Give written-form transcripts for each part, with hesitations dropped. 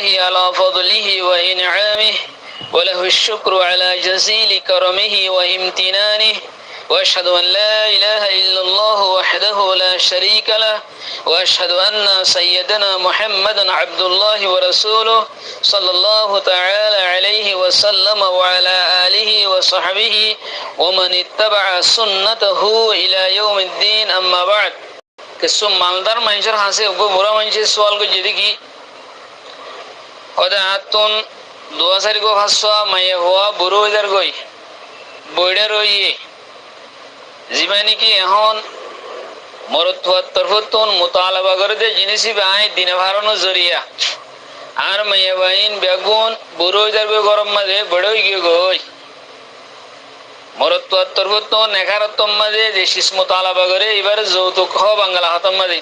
لله على فضله وإنعامه وله الشكر على جزيل كرمه وامتنانه وأشهد أن لا إله إلا الله وحده لا شريك له وأشهد أن سيدنا محمدا عبد الله ورسوله صلى الله تعالى عليه وسلم وعلى آله وصحبه ومن اتبع سنته إلى يوم الدين أما بعد কিছু মালদার মানুষের হাসে বুড়া মানুষের সওয়াল করে দেখি ওদের আতুন দোয়া সারি গো হাসা মায়ে হওয়া বুড়ো হইদার গই বইড়া রইয়ে জীবানি কি এখন মরত্বাত তরফতুন মুতালাবা করে দে জিনিসই বাই দিনে ভারনো জরিয়া আর মায়ে বাইন বেগুন বুড়ো হইদার গই গরম মাঝে বড় হই গিয়ে গই মরত্বাত তরফতুন নেকারত্তম মাঝে যে শিস মুতালাবা করে এবার যৌতুক হ বাংলা হাতম মাঝে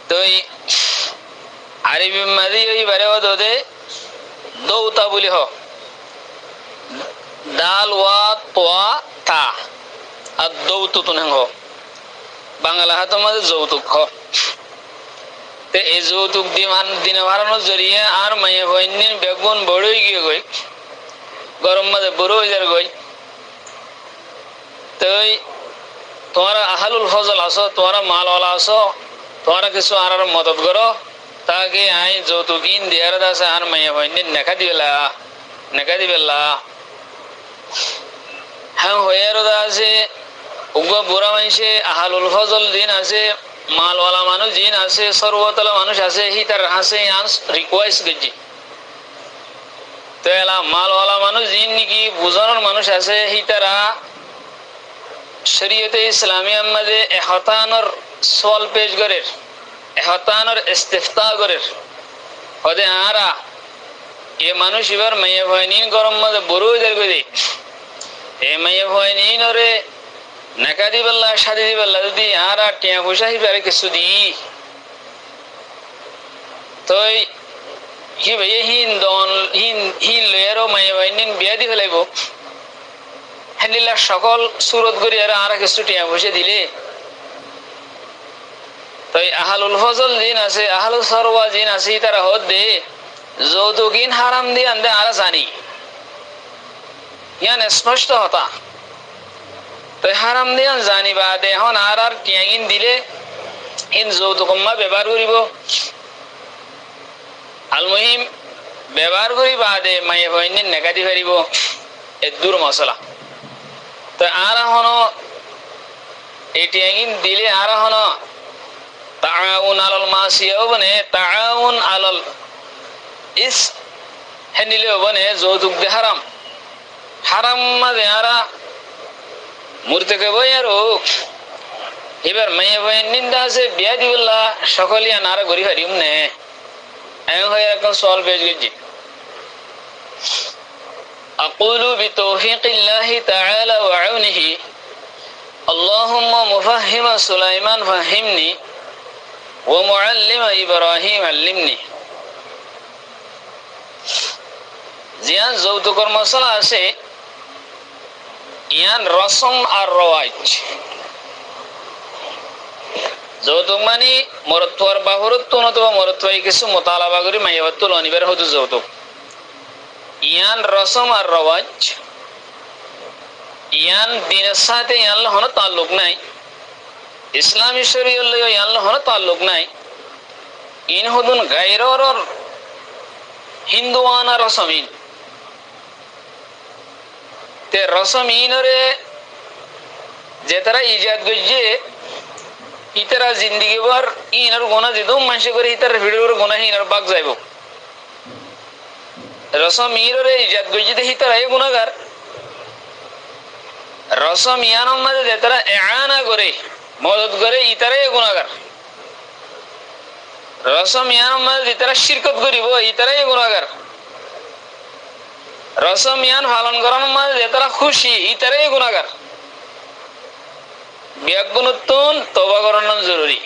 তো আরবি মাঝে এইবারে ওদে দৌতা বলি হ দাল ওয়া তোয়া তা আর দৌতুন হ বাংলা হাতের মাঝে যৌতুক হ তে এই যৌতুক দিনে ভাড়ানোর জরিয়ে আর মাইয়া বইনিন বেগুন বড়ই গিয়ে গই গরম মাঝে বড় হয়ে যার গই তাই তোমরা আহালুল ফজল আসো তোমরা মালওয়ালা আসো তোমরা কিছু আর মদত করো তাকে আই যৌতুকিন দিয়ার দাসে আর মাইয়া বইনিন নেখা দিবেলা হ্যাঁ হইয়ারও আছে উগ্র বুড়া মানুষে আহালুল ফজল দিন আছে মালওয়ালা মানুষ দিন আছে সর্বতলা মানুষ আছে হি তার হাসে রিকোয়েস্ট গেছি তো এলা মালওয়ালা মানুষ দিন নাকি বুঝানোর মানুষ আছে হি তারা শরীয়তে ইসলামিয়ার মাঝে এহতানোর সওয়াল পেশ করে এহতানোর ইস্তিফতা করে ওদে আরা এ মানুষ এবার মাইয়া ভয়নিন গরম মাঝে বড় হয়ে যাবে এ মাইয়া ভয়নিন ওরে নাকা দিবেল্লা সাদি দিবেল্লা যদি আর টিয়া পয়সা হিবারে কিছু দি তো হি ভাইয়ে হিন লয়ারও মাইয়া ভয়নিন বিয়া দি ফেলাইব হেনিলা সকল সুরত করি আর কিছু টিয়া পয়সা দিলে তো আহালুল ফজল জিন আছে আহালুল সরওয়া জিন আছে তারা হদ দে যৌতুকিন হারাম দিয়ে আনতে আর জানি ইয়ান স্পষ্ট হতা তো হারাম দিয়ে জানি বাদে এখন আর টিয়াগিন দিলে ইন যৌতুকম্মা ব্যবহার করিব আলমহিম ব্যবহার করি বাদে মায়ে ভয়নিন নেকা দি পারিব এ দূর মশলা তো আর এখন এই টিয়াগিন দিলে আর এখন তাআউন আলাল মাসিয়া বনে তাআউন আলাল ইস হেনিলে বনে যৌতুক দে হারাম হারাম মাঝে আরা মূর্তিকে বই আর এবার মাইয়া বই নিন্দা আছে বিয়া দিবল্লা সকলিয়া নারা গরি হারিম নে এমন হয়ে এখন সওয়াল পেশ গেছি আকুলু বিতৌফিকিল্লাহি তাআলা ওয়া আউনিহি আল্লাহুম্মা মুফাহিমা সুলাইমান ফাহিমনি ওয়া মুআল্লিমা ইব্রাহিম আল্লিমনি জিয়ান যৌতুকর মশলা আছে ইয়ান রসম আর রওয়াজ যৌতুক মানে মরত্বর বাহুরত্ব অথবা মরত্বাই কিছু মোতালাবা করি মাইয়াবাত্তুল অনিবার হতো যৌতুক ইয়ান রসম আর রওয়াজ ইয়ান দিনের সাথে ইয়ান হনো তাল্লুক নাই ইসলামী শরীয়ত লয় ইয়ান হনো তাল্লুক নাই ইন হদুন গায়রর হিন্দুয়ানা রসমিন তে রসমিনরে যে তারা ইজাদ গজে ইতারা জিন্দগি ভর ইনার গোনা দিদম মাসে করে ইতার ভিডিওর গোনা ইনার বাগ যাইব রসমিনরে ইজাদ গজে দে ইতারা এই গুনাহগার রসমিয়ানের মাঝে যে তারা ইআনা করে মদদ করে ইতারা এই গুনাহগার রসমিয়ানের মাঝে যে তারা শিরকত করিব ইতারা এই গুনাহগার রসমিয়ান পালন করানোর মাঝে যে তারা খুশি ইতারাই গুনাহগার বিয়াগুনুত্তুন তওবা করানো জরুরি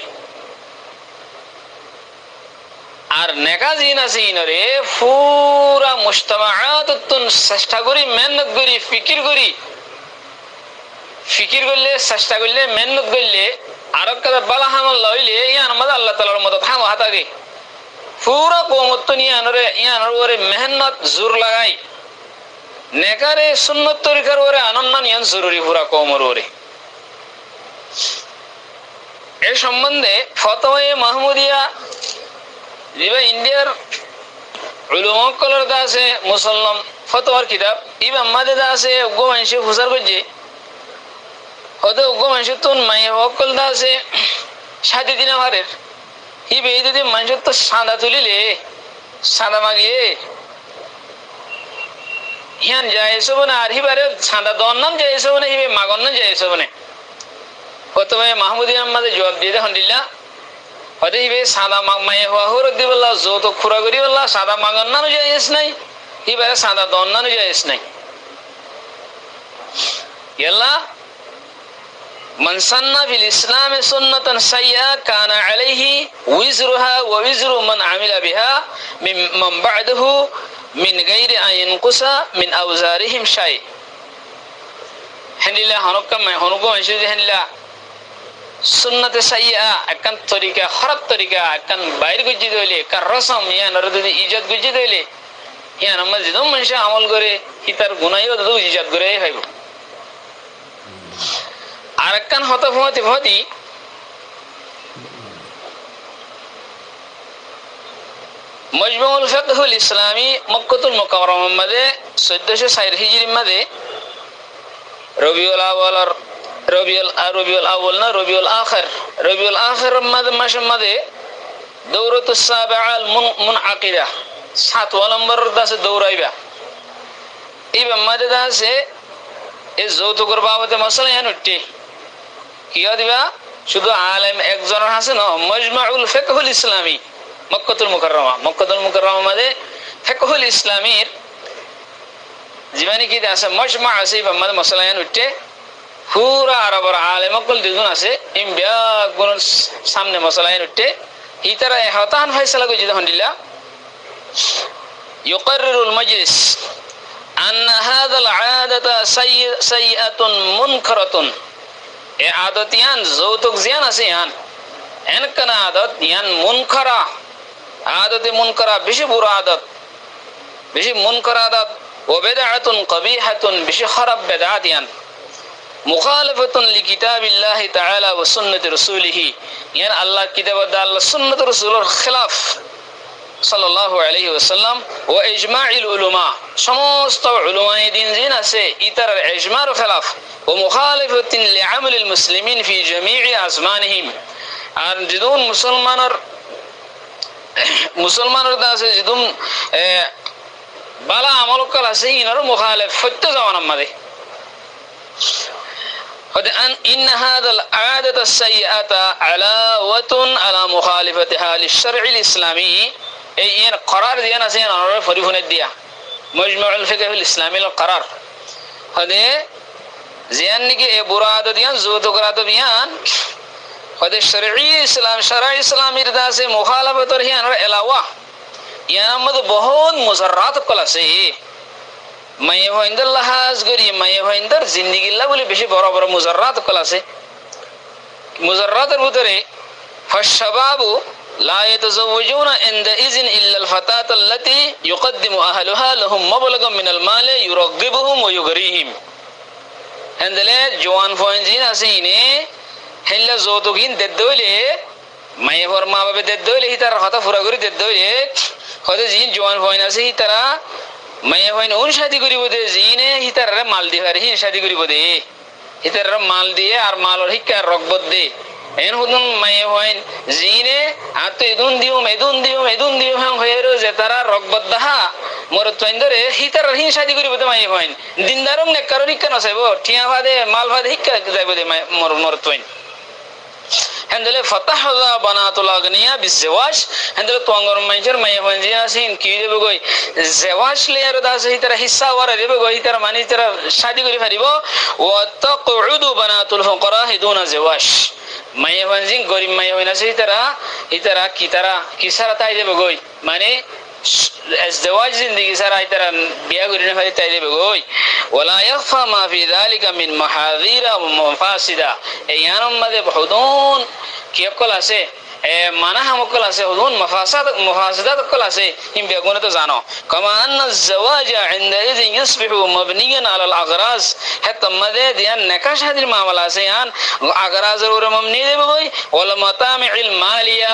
আর নেকা জিন আছে ইনরে পুরা মুজতামাআতুন চেষ্টা করি মেহনত করি ফিকির করলে চেষ্টা করলে মেহনত করলে আর কাদা বালা হামল লইলে ইয়ার মাঝে আল্লাহ তাআলার মদদ হাম হাতাগে পুরা কওমত নিয়ে ইয়ানরে ওরে মেহনত জোর লাগাই নেকারে সুন্নত তরিকার ওরে আনন্দ নিয়ান জরুরি পুরা কওমর ওরে। এ সম্বন্ধে ফতোয়া মাহমুদিয়া যেবা ইন্ডিয়ার উলুমা কলর দা আছে মুসলমান ফতোয়ার কিতাব ইবা মাদে দা আছে গো মানসি হুসার করছে হতে গো মানসি তুন মাই হকল দা আছে 7 দিন আমারের ইবে যদি মানুষ তো সাদা তুলিলে সাদা মাগিয়ে হিয়ান যায় এসব না আর হিবারে সাদা দন্নাম যায় এসব না হিবে মাগন্ন যায় এসব না প্রথমে মাহমুদিয়া মাঝে জবাব দিয়ে দেখুন দিল্লা হতে হিবে সাদা মায়ে হওয়া হর দিবল্লা যত খুরা করি বললা সাদা মাগন্নানো যায় এস নাই হিবারে সাদা দন্নানো যায় এস নাই ইয়াল্লা من سن في الإسلام سنة سيئة كان عليه وزرها ووزر من عمل بها من بعده من غير أن ينقص من أوزارهم شيء. هنلا هنوكا مشهور هنلا سنة سيئة أكن طريقة خراب طريقة أكن باير گجي دولي كان رسم يا نرد إيجاد گجي دولي يا نماز دم منشا عمل করে ইতার গুনাহও দু ইজাদ করে হইব আরেকখান হতি মজমুল ফিকহুল ইসলামী মক্কাতুল মুকাররমার মধ্যে 1460 হিজরি মধ্যে রবিউল আখির মাসের মধ্যে দৌরাতুস সাবিআল মুনআকিদা 7 নম্বর দাসে দৌড়াইবা এই মধ্যে দাসে এই যৌতুকের বাবদে মাসলা এনুটে কিয়া দিবা শুধু আলেম একজনের আছে না মজমাউল ফিকহুল ইসলামী মক্কাতুল মুকাররমা মধ্যে ফিকহুল ইসলামীর জীবনী কি আছে মজমা আছে এই মধ্যে মাসলা এনুটে পুরা আরবের আলেম কল দুজন আছে ইম বিয়াগুন সামনে মাসলা এনুটে ইতারা ইহতান ফয়সালা কই যখন দিলা ইউকাররিরুল মাজলিস أن هذا العادة سيئة منكرة عادة يان زوتك زيان أسيان إن كان عادة يان منكرة عادة منكرة بشي بور عادة بشي منكر عادة وبدعة قبيحة بشي خرب بدعات يان مخالفة لكتاب الله تعالى وسنة رسوله يان الله كتاب الله سنة رسول الخلاف সাল্লাল্লাহু আলাইহি ওয়াসাল্লাম ও ইজমাউল উলামা সমস্ত উলামায়ে দ্বীন জিন আছে ইতার ইজমার খেলাফ ও মুখালিফাতিন লিআমালিল মুসলিমিন ফি জামিই আজমানিহিম আর যদুন মুসলমানের দাসে যদুন বালা আমল কল আছে ইনার মুখালিফ সত্য জামানার মধ্যে إن هذا العادة السيئة علاوة على مخالفتها للشرع الإسلامي এই এর করার দিয়া আছে আনারে পরিফুনে দিয়া মজমাউল ফিকহুল ইসলামীর করার হদে জিয়ান নিকে এ বুরাদ দিয়ান যৌতুকরাত দিয়ান হদে শরঈ ইসলামীর দাসে মুখালাফতর হিয়ান এলাওয়া ইয়ান মধ্যে বহুত মুজাররাত কল আছে মায়ে হইন্দর লাহাজ গরি মায়ে হইন্দর জিন্দেগিল্লাহ বলে বেশি বড় বড় মুজাররাত কল আছে মুজাররাতের ভিতরে ফাশবাবু لا يتزوجون عندئذ إلا الفتاة التي يقدم أهلها لهم مبلغا من المال يرغبهم ويغريهم هندله جوان فوانجين আসিনে হেল্লা যৌতুকিন দেদলে মায়ে ফর মা বাবা দেদলে হিতার কথা পুরা করে দেদলে হতে জিন জওয়ান ফোন আছে হিতারা মায়ে ফোন উন শাদি করিব দে জিনে হিতার মাল দিহার হি শাদি করিব দে হিতার মাল দিয়ে আর মালর হিকা রগবত দে এন হুদুন মায়ে হইন জিনে আত ইদুন দিও হাং হয়েরো যে তারা রগবত দাহা মোর তইন্দরে হিতার হি শাদি করিব দে মায়ে হইন দিনদারম নে কারণি কেন সাইবো টিয়া ভাদে মাল ভাদে হিকা যাইব দে মোর তইন হেন্দলে ফাতাহা বানাতুল আগনিয়া বিজওয়াজ হেন্দলে তোঙ্গর মাইজর মায়ে হইন জিয়াসিন কি দেব গই জওয়াজ লেয়ার দাস হিতার হিস্সা ওরা দেব গই হিতার মানি তারা শাদি করি পারিব ওয়া তাকউদু বানাতুল ফুকরা হিদুনা জওয়াজ মায়ে হইন গরিব মায়ে হইন আছে হিতারা কিসারা তাই দেব গই মানে الزواج زندگی سره ایتر بیا گرینه فری تایده بگوی ولا يخفى ما في ذلك من محاذير و مفاسد ایانم مده بحدون کیب کل আছে মানা হামকল আছে হুন মুফাসাদাত কল আছে হিম বেগুনে তো জানো কামা আন্না الزواج عندئذ يصبح مبنيا على الاغراض হাত্তা মাদে দিয়ান নিকাহ শাদীর মামলা আছে ইয়ান আগরাজের উপর মবনি দেব গই ওয়াল মাতামিল মালিয়া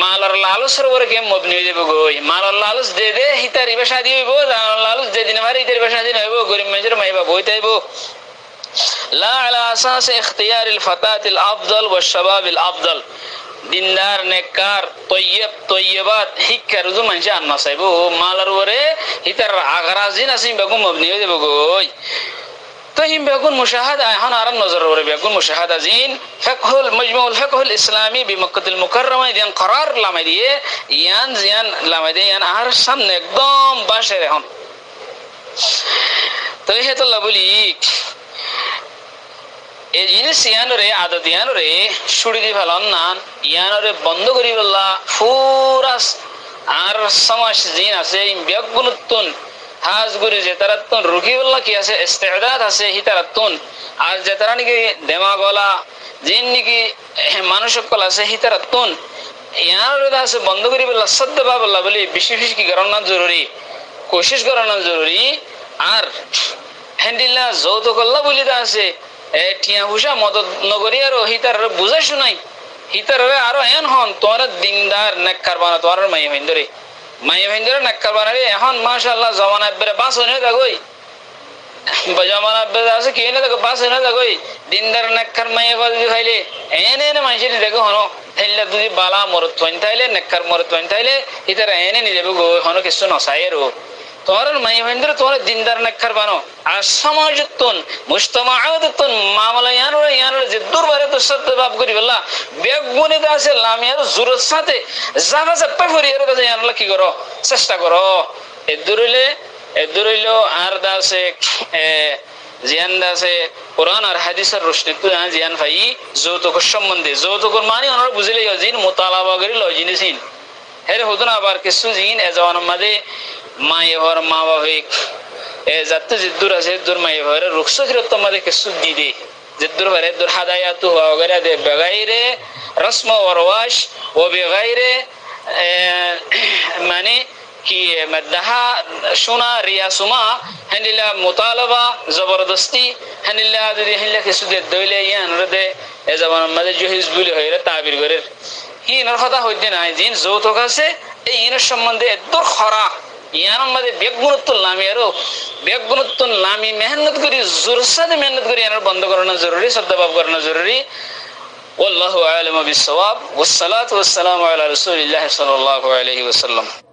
মালার লালসের উপর কে মবনি দেব গই মালার লালস দে দে হিতারি বে শাদী হইব লালস দে দিন মারি হিতারি বে শাদী হইব গরিব মানুষের মাইবা বইতাইব লা আলা আসাস ইখতিয়ার আল ফাতাত আল আফদল ওয়া শাবাব আল আফদল দিনদার নেককার তয়্যব তয়্যবাত শিক্ষার যু মানুষ আন্না চাইব মালার উপরে হিতার আগরাজিন আছে বেগুন মবনি হয়ে দেব গই তো হিম বেগুন মুশাহাদা এখন আর নজর করে বেগুন মুশাহাদা জিন ফিকহুল মজমুউল ফিকহুল ইসলামী বিমক্কাতুল মুকাররমা দিন করার লামাই দিয়ে ইয়ান জিয়ান লামাই দিয়ে ইয়ান আর সামনে একদম বাসে এখন তো হেতুল্লাহ বলি এই জিনিস ইয়ানরে আদত ইয়ানরে ছুড়ি দি ফেলন না ইয়ানরে বন্ধ করি বললা ফুরাস আর সমাজ জিন আছে বেগুনুত্তুন হাজ গুরি যেতারাত্তুন রুকি বললা কি আছে ইস্তেদাদ আছে হিতারাত্তুন আর যেতারা নাকি দেমাগলা জিন নাকি মানুষকল আছে হিতারাত্তুন ইয়ানরে আছে বন্ধ করি বললা সদ্দবা বললা বলি বেশি বেশি কি করানো জরুরি কোশিশ করানো জরুরি আর হ্যান্ডিল্লা যৌথ কল্লা বলি তা আছে টিয়া হুসা মদত নগরী আর হিতার বুঝাই শুনাই হিতার আরো এন হন তোমার দিনদার নেককার বানা তোমার মাই ভাইন্দরে নেককার বানারে এখন মাশাআল্লাহ জমানা বেরে বাস হয়ে থাকই জমানা বেরে আছে কি না দেখো বাস হয়ে থাকই দিনদার নেককার মাই যদি খাইলে এনে মানুষের দেখো হনো থাইলে যদি বালা মরত থইন থাইলে নেককার মরত থইন থাইলে হিতার এনে নি দেব গো হনো কিছু নসাইরো তোমার মাই ভাইন্দরে তোমার দিনদার নেককার বানো আর সমাজতুন মুজতামাআতুন মামলা ইয়ার যে দুরবারে তো সত্য বাপ করি বললা বেগুনে আছে লামিয়ার জোরের সাথে জানা চাপা করি এর কাছে ইয়ার কি করো চেষ্টা করো এদুরইলো আর দাসে জিয়ান দাসে কোরআন আর হাদিসের রোশনি তো জিয়ান ভাই যৌতুক সম্বন্ধে যৌতুক মানে ওনারা বুঝিলে জিন মুতালাবা করি লয় জিনিসিন হেরে হতো না আবার কিছু জিন এ জওয়ানের মাঝে মায়ে হর মা বাবা যাতে জিদ্দুর আছে জিদ্দুর মায়ে ভরে রুখসো ফিরত তোমাদের কিছু দি দে জিদ্দুর ভরে দুর হাদায়াতু ওগেরা দে বেগাইরে রসম ওরওয়াশ ও বেগাইরে মানে কি মদহা শোনা রিয়াসুমা হানিলা মুতালাবা জবরদস্তি হানিলা যদি হানিলা কিছু দে দইলে ইয়ান রদে এ জবানের মাঝে জহিজ বলি হইরে তাবির করে হিনর কথা হইতে নাই জিন যৌতুক আছে এই ইনের সম্বন্ধে দূর খরা ইয়ানোর মধ্যে বেগুনুত্তুল নামি আরো বেগুনুত্তুল নামি মেহনত করি জোরের সাথে মেহনত করি ইয়ানোর বন্ধ করানো জরুরি শ্রদ্ধাভাব করানো জরুরি ওয়াল্লাহু আ'লামু বিস-সাওয়াব ওয়াস সালাতু ওয়াস সালামু আলা রাসূলিল্লাহি সাল্লাল্লাহু আলাইহি ওয়াসাল্লাম।